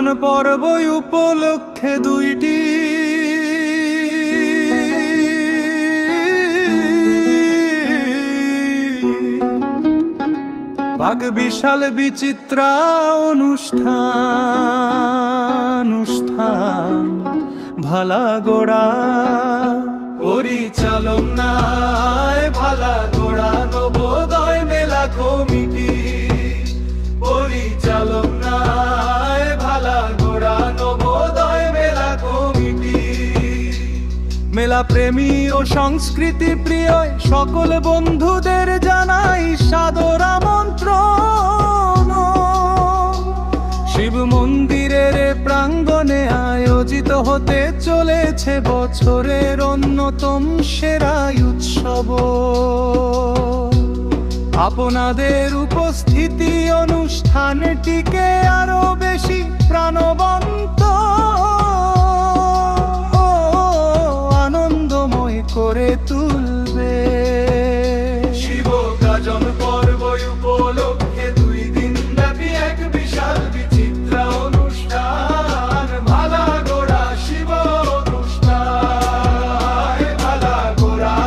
গাজন পর্ব উপলক্ষে দুইটি বাগ বিশাল বিচিত্রা অনুষ্ঠান ভালা গোড়া পরিচালনায় ভালা গোড়া নবোদয় মেলা কমিটি পরিচালনায় ভালা গোড়া নবোদয় মেলা কমিটি। মেলা প্রেমী ও সংস্কৃতি প্রিয় সকল বন্ধুদের জানাই সাদর আমন্ত্রণ। শিব মন্দিরের প্রাঙ্গণে আয়োজিত হতে চলেছে বছরের অন্যতম সেরা উৎসব। আপনাদের উপস্থিতি অনুষ্ঠানটিকে আরো বেশি প্রাণবন্ত ও আনন্দময় করে তুলবে। শিব গাজন পর্ব উপলক্ষে 2 দিন ব্যাপী এক বিশাল বিচিত্র অনুষ্ঠান ভালা গোড়া শিব অনুষ্ঠান ভালা গোড়া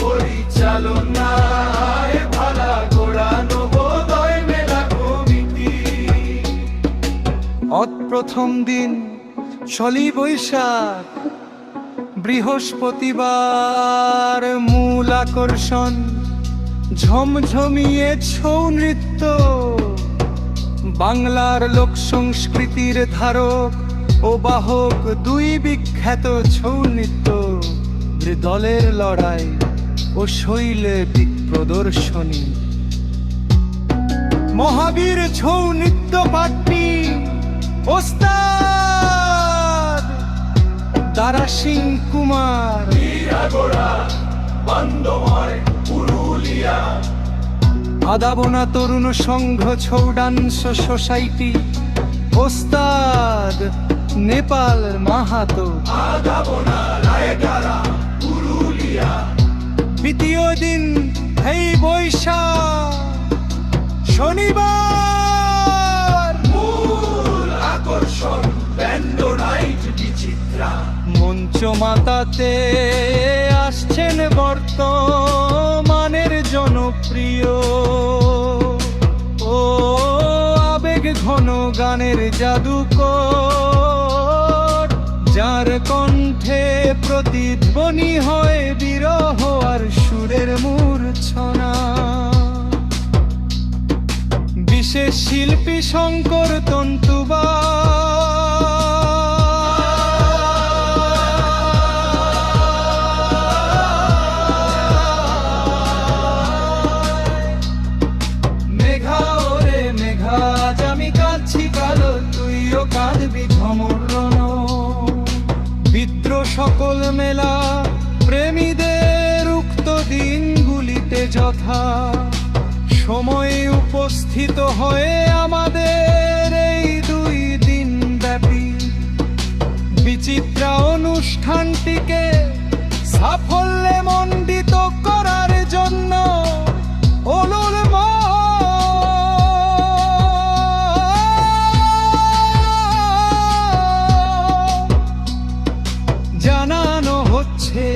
পরিচালনায় ভালা গোড়া নবোদয় মেলা কমিটি। প্রথম দিন শলি বৈশাখ বৃহস্পতিবার মূল আকর্ষণ ঝমঝমিয়ে ছৌ নৃত্য। বাংলার লোক সংস্কৃতির ধারক ও বাহক 2 বিখ্যাত ছৌ নৃত্য দলের লড়াই ও শৈল্পিক প্রদর্শনী। মহাবীর ছৌ নৃত্য পাটনি ওস্তাদ দারা সিং কুমার আদাবনা তরুণ সংঘ ছৌ ডান্স সোসাইটি ওস্তাদ নেপাল মাহাতো। দ্বিতীয় দিন এই বৈশাখ শনিবার মূল আকর্ষণ ব্যান্ড নাইট বিচিত্রা। মঞ্চ মাতাতে আসছেন বর্তমানের জনপ্রিয় ও আবেগ ঘন গানের জাদুকর, যার কণ্ঠে প্রতিধ্বনি হয় বিরহ আর সুরের মূর্ছনা। বিশেষ শিল্পী শঙ্কর তন্তুবা মেঘা ওরে মেঘা আমি কাঁদছি কালো তুইও কাঁদবি ধমরণ। বিদ্রোহ সকল মেলা প্রেমীদের উক্ত দিনগুলিতে যথা সময়ে উপস্থিত হয়ে আমাদের এই 2 দিন ব্যাপী বিচিত্রা অনুষ্ঠানটিকে সাফল্যে মণ্ডিত করার জন্য জানানো হচ্ছে।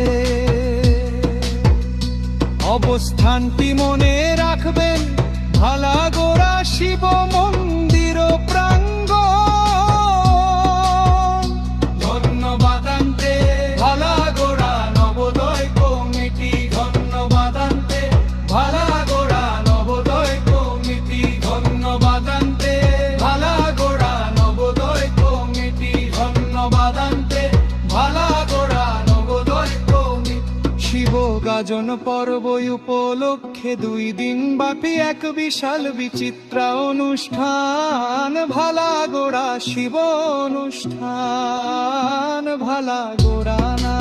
অবস্থানটি মনে রাখবেন ভালা গোড়া শিব মন্দির প্রাঙ্গণ। ধন্যবাদ আনতে ভালা গোড়া নবোদয় কমিটি, ধন্যবাদ আনতে ভালা গোড়া নবোদয় কমিটি, ধন্যবাদ আনতে ভালা গোড়া নবোদয় কমিটি, ধন্যবাদ আনতে ভালা গোড়া নবোদয় কমিটি। শিব গাজন পর্ব উপলক্ষে 2 দিন ব্যাপী এক বিশাল বিচিত্রা অনুষ্ঠান ভালা গোড়া শিব অনুষ্ঠান ভালা গোড়া না।